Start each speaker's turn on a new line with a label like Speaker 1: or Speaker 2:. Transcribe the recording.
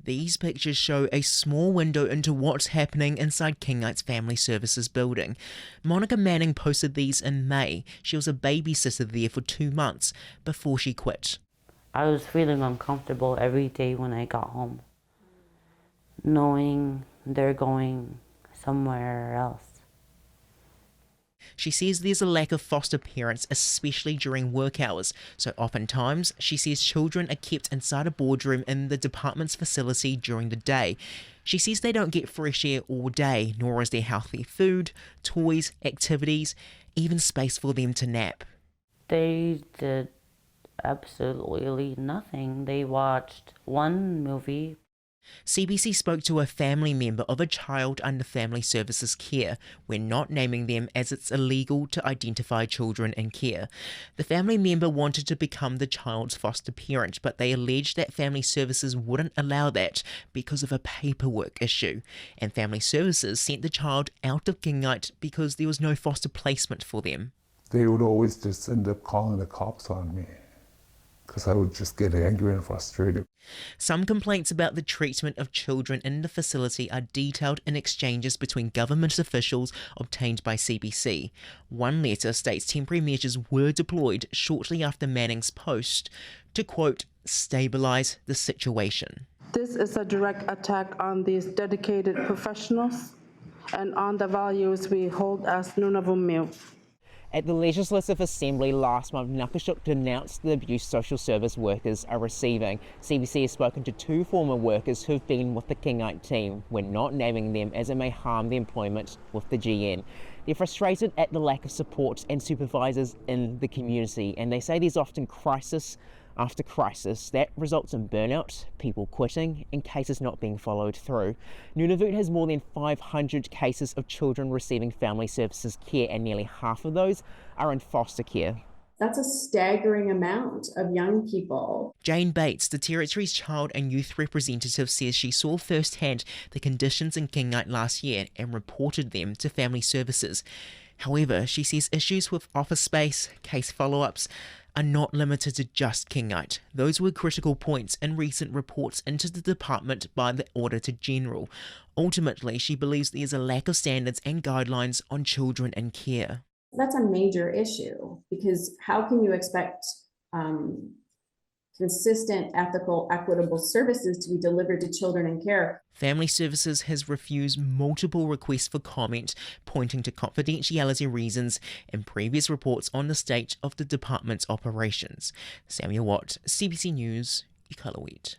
Speaker 1: These pictures show a small window into what's happening inside Kingait's Family Services building. Monica Manning posted these in May. She was a babysitter there for 2 months before she quit.
Speaker 2: I was feeling uncomfortable every day when I got home, knowing they're going somewhere else.
Speaker 1: She says there's a lack of foster parents, especially during work hours, so oftentimes she says children are kept inside a boardroom in the department's facility during the day. She says they don't get fresh air all day, nor is there healthy food, toys, activities, even space for them to nap.
Speaker 2: They did absolutely nothing. They watched one movie.
Speaker 1: CBC spoke to a family member of a child under Family Services care. We're not naming them as it's illegal to identify children in care. The family member wanted to become the child's foster parent, but they alleged that Family Services wouldn't allow that because of a paperwork issue. And Family Services sent the child out of Kinngait because there was no foster placement for them.
Speaker 3: They would always just end up calling the cops on me, because I would just get angry and frustrated.
Speaker 1: Some complaints about the treatment of children in the facility are detailed in exchanges between government officials obtained by CBC. One letter states temporary measures were deployed shortly after Manning's post to, quote, stabilise the situation.
Speaker 4: This is a direct attack on these dedicated professionals and on the values we hold as Nunavut.
Speaker 1: At the Legislative Assembly last month, Nunavut denounced the abuse social service workers are receiving. CBC has spoken to 2 former workers who've been with the Kinngait team. We're not naming them as it may harm the employment with the GN. They're frustrated at the lack of support and supervisors in the community, and they say there's often crisis after crisis that results in burnout, people quitting, and cases not being followed through. Nunavut has more than 500 cases of children receiving Family Services care, and nearly half of those are in foster care.
Speaker 5: That's a staggering amount of young people.
Speaker 1: Jane Bates, the Territory's child and youth representative, says she saw firsthand the conditions in Kinngait last year and reported them to Family Services. However, she says issues with office space, case follow-ups, are not limited to just Kinngait. Those were critical points in recent reports into the department by the Auditor General. Ultimately, she believes there's a lack of standards and guidelines on children in care.
Speaker 5: That's a major issue, because how can you expect consistent, ethical, equitable services to be delivered to children in care?
Speaker 1: Family Services has refused multiple requests for comment, pointing to confidentiality reasons and previous reports on the state of the department's operations. Samuel Watt, CBC News, Iqaluit.